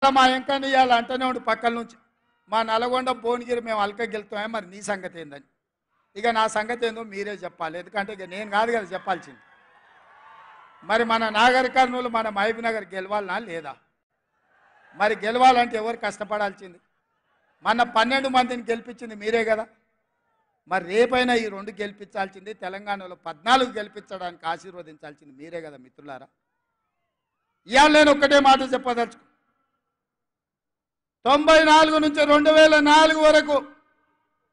మళ్ళీ మా ఎంకని ఇవాళ అంటనే ఉండి పక్కల నుంచి మా నల్గొండ భువనగిరి మేము అల్క గెలుతామే, మరి నీ సంగతి ఏందని. ఇక నా సంగతి ఏందో మీరే చెప్పాలి, ఎందుకంటే ఇక నేను కాదు కదా చెప్పాల్సింది. మరి మన నాగర్ కర్నూలు మన మహబూబ్ నగర్ గెలవాలనా లేదా? మరి గెలవాలంటే ఎవరు కష్టపడాల్సింది? మన 12 మందిని గెలిపించింది మీరే కదా. మరి రేపైనా ఈ 2 గెలిపించాల్సింది, తెలంగాణలో 14 గెలిపించడానికి ఆశీర్వదించాల్సింది మీరే కదా మిత్రులారా. ఇవాళ నేను ఒక్కటే మాట చెప్పదలుచుకు, 94 నుంచి 2004 వరకు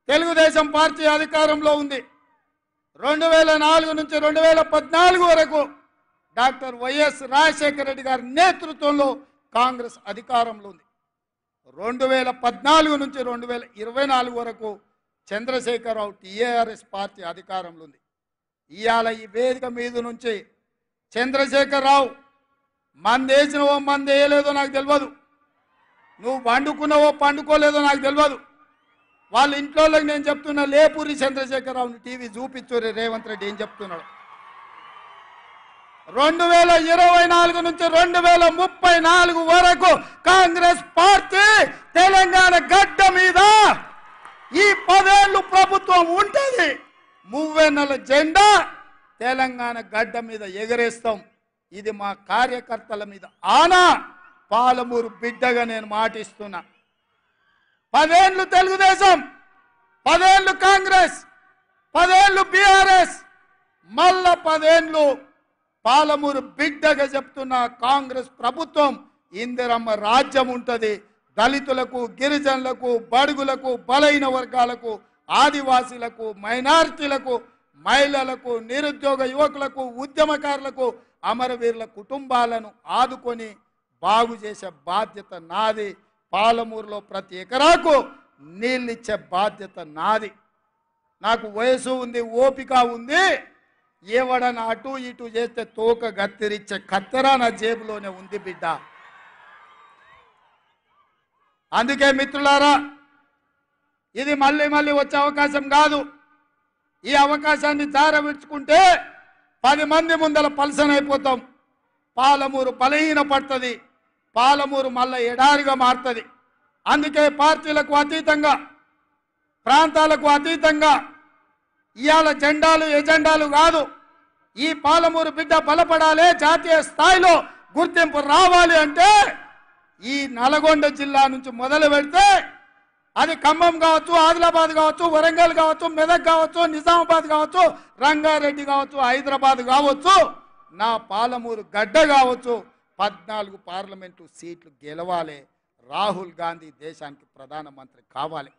తెలుగుదేశం పార్టీ అధికారంలో ఉంది. 2004 నుంచి 2014 వరకు డాక్టర్ వైఎస్ రాజశేఖర రెడ్డి గారి నేతృత్వంలో కాంగ్రెస్ అధికారంలో ఉంది. 2014 నుంచి 2024 వరకు చంద్రశేఖరరావు టీఆర్ఎస్ పార్టీ అధికారంలో ఉంది. ఇవాళ ఈ వేదిక మీద నుంచి చంద్రశేఖరరావు మందేసినవో మందేయలేదో నాకు తెలియదు, నువ్వు పండుకున్నావో పండుకోలేదో నాకు తెలియదు. వాళ్ళ ఇంట్లో నేను చెప్తున్నా, లేపూరి చంద్రశేఖరరావుని టీవీ చూపించురే రేవంత్ రెడ్డి ఏం చెప్తున్నాడు. 2024 నుంచి 2034 వరకు కాంగ్రెస్ పార్టీ తెలంగాణ గడ్డ మీద ఈ 10 ఏళ్ళు ప్రభుత్వం ఉంటుంది. 30 జెండా తెలంగాణ గడ్డ మీద ఎగరేస్తాం. ఇది మా కార్యకర్తల మీద ఆనా. పాలమూరు బిడ్డగా నేను మాటిస్తున్నా. 10 ఏళ్ళు తెలుగుదేశం, 10 ఏళ్ళు కాంగ్రెస్, 10 ఏళ్ళు బీఆర్ఎస్, మళ్ళా 10 ఏళ్ళు పాలమూరు బిడ్డగా చెప్తున్న కాంగ్రెస్ ప్రభుత్వం. ఇందిరమ్మ రాజ్యం ఉంటుంది. దళితులకు, గిరిజనులకు, బడుగులకు, బలైన వర్గాలకు, ఆదివాసీలకు, మైనారిటీలకు, మహిళలకు, నిరుద్యోగ యువకులకు, ఉద్యమకారులకు, అమరవీరుల కుటుంబాలను ఆదుకొని బాగు చేసే బాధ్యత నాది. పాలమూరులో ప్రతి ఎకరాకు నీళ్ళిచ్చే బాధ్యత నాది. నాకు వయసు ఉంది, ఓపిక ఉంది. ఎవడన్నా అటు ఇటు చేస్తే తోక గత్తిరిచ్చే కత్తెర నా జేబులోనే ఉంది బిడ్డ. అందుకే మిత్రులారా, ఇది మళ్ళీ మళ్ళీ వచ్చే అవకాశం కాదు. ఈ అవకాశాన్ని జారవిడ్చుకుంటే 10 మంది ముందల పలసన అయిపోతాం. పాలమూరు బలహీన పడుతుంది. పాలమూరు మళ్ళీ ఎడారిగా మారుతుంది. అందుకే పార్టీలకు అతీతంగా, ప్రాంతాలకు అతీతంగా ఇవాళ జెండాలు ఎజెండాలు కాదు, ఈ పాలమూరు బిడ్డ బలపడాలి, జాతీయ స్థాయిలో గుర్తింపు రావాలి అంటే ఈ నల్గొండ జిల్లా నుంచి మొదలు పెడితే అది ఖమ్మం కావచ్చు, ఆదిలాబాద్ కావచ్చు, వరంగల్ కావచ్చు, మెదక్ కావచ్చు, నిజామాబాద్ కావచ్చు, రంగారెడ్డి కావచ్చు, హైదరాబాద్ కావచ్చు, నా పాలమూరు గడ్డ కావచ్చు, 14 పార్లమెంటు సీట్లు గెలవాలి. రాహుల్ గాంధీ దేశానికి ప్రధానమంత్రి కావాలి.